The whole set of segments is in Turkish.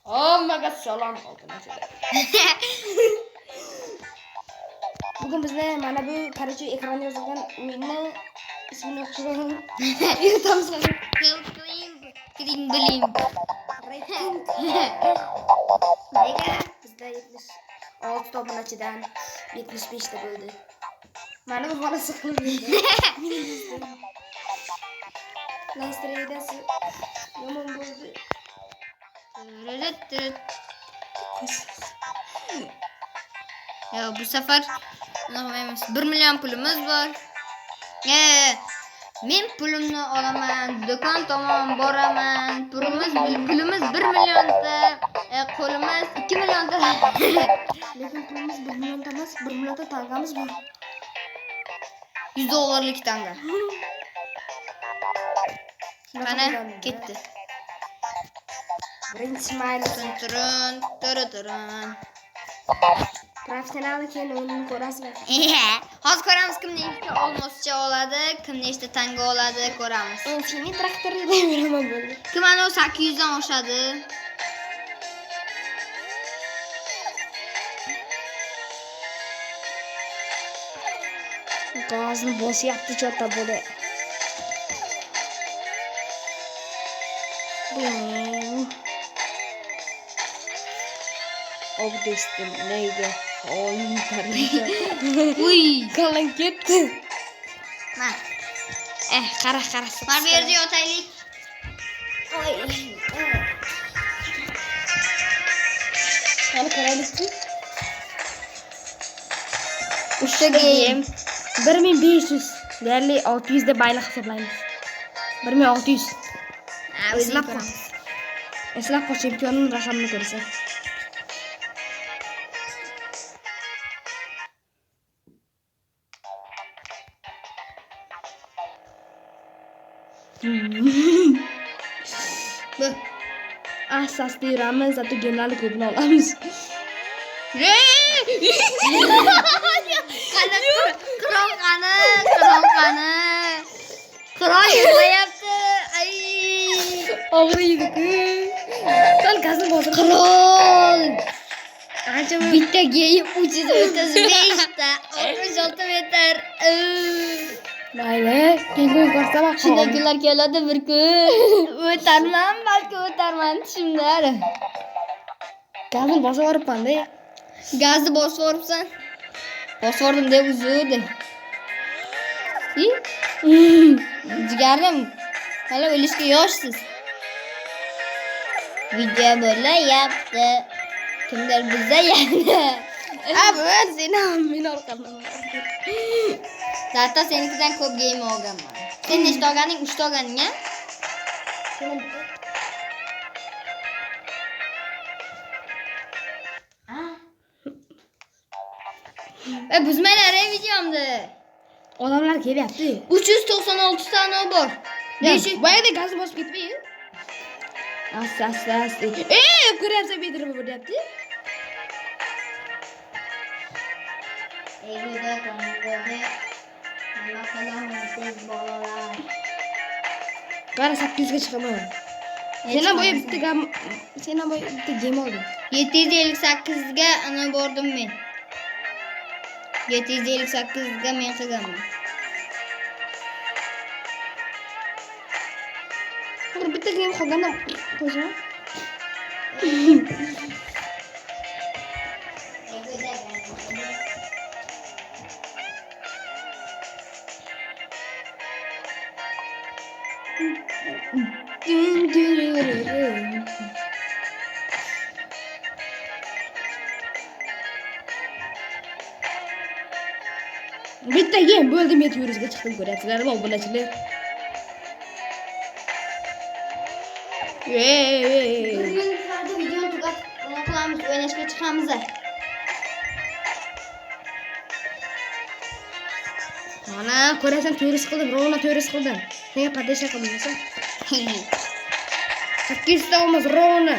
Hammaga salom oldim. Bugün bizde mana bu qarachi ekranda yozilgan o'yinni ismini o'qishdan yurtamiz. Kling bling. Nega bizda 76 ta obunachidan 75 ta bo'ldi. Mana bu bola siqilib yurdi. Lastreyda yomon bo'ldi. Ya bu sefer emas. 1 milyon pulumuz var. Men pulimni olaman, do'kon tomon boraman. Pulimiz 1 millionda, qo'limiz 2 millionda. Lekin pulimiz 1 millionda emas, 1 millionda tangamiz bor. $100 tanga. Mana ketdi. Birinchi mayli Turun. professional keyin o'yinni ko'rasizlar. Hozir ko'ramiz kim nechta olmoscha oladi, kim nechta tanga oladi, ko'ramiz. Seni traktorda beraman bo'ldi. Kim ana 800 dan oshadi. Gazni bosyapti chota bo'ldi. Obdestim nega oyim qaraydi. Uy, Kallan ketdi. mana. Qara. Mana bu yerda yotaylik. Qani qaraylikchi. Uchta game. 1500. Deyarli 600 deb bayliq hisoblaymiz. 1600. Eslab qol. Eslab qol chempionning raqamini ko'rsa. Bu. Asasda yuramiz, zato gemlarni ko'pini olamiz. Qirol yig'layapti. Ay. Og'riydi-ku. Sal gazni bosib. Qirol. Ancha Bitta game 335 ta. 66 metr. mayli. Keyin ko'rsam Shunday kunlar keladi bir kun. O'tarman, balki o'tarman tushimda. gazni bosib yoribman-da. Gazni bosib yoribsan. Bosib yordim deb uzudi. Jigarim, hali o'lishga yoshsiz. Video bo'layapti. Kimdir bizda yana. Abi, seni men orqamdan. Zaten senikidan ko'p game olganman. Sen nechta olganing? 3 ta olganing-a? Buzmanglar videomda. Odamlar kelyapti. 396 tane bor. Bu yerda gazni bosib ketmay. Asta. Ko'ryapsan bedirib bo'lyapti. Qara 8 ga chiqaman. Sen ham bitta game olding. 758 ga ana bordim men. 758 ga men qilganman. To'g'ri bitta game qolganda qo'shim. Bitta game bo'ldim, meteorizga chiqdim, ko'ryapsizlarmi obunachilar? Bugun videoni tugatib qilamiz, o'ynashga chiqamiz. Mana ko'rasan, to'ris qildim, rovna to'ris qildim. Nega padesha qilmaysan? 8 ta olmaz rovna.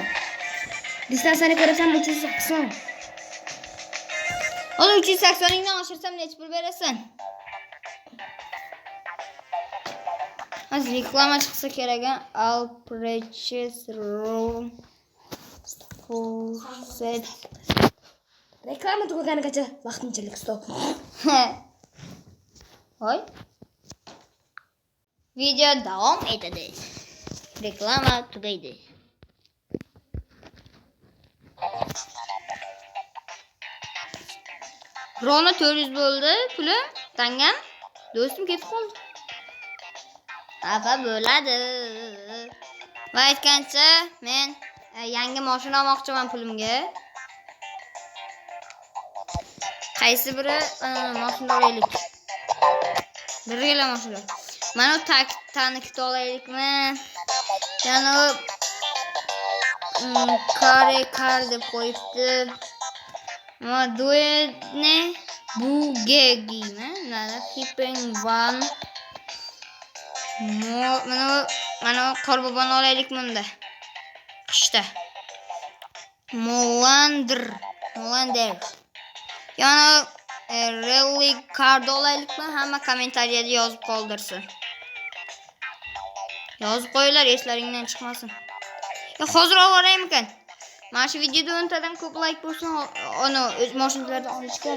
Distansiyani ko'rasan 380. Oğlum 380'dan aşırsam neçe pul verirsen? Az reklama çıksa keregen. Al purchase room. Forset. Reklama tugaganigacha vaqtinchalik stop. Voy. Video davom etadi. Reklama tugaydi. Rona 400 bo'ldi puli. Tangam. Do'stim ketib qoldi. Afa bo'ladi. Va aytgancha men yangi mashina olmoqchiman pulimga. Qaysi biri mashina olaylik. Birgala mashina. Mana tanikni olaylikmi? Yana kar deb qo'yibdi. Ma duetne bugegimi? Nada hipping van. Mana qorboboni olaylik bunda. Qishda. Molander. Yana rally card olaylikmi? Hamma kommentariyada yozib qoldirsin. Yozib qo'yinglar, eslaringdan chiqmasin. Hozir oboraymikan? Mana shu videoda 10 tadan ko'p like bo'lsin, o'z mashinalardan olishga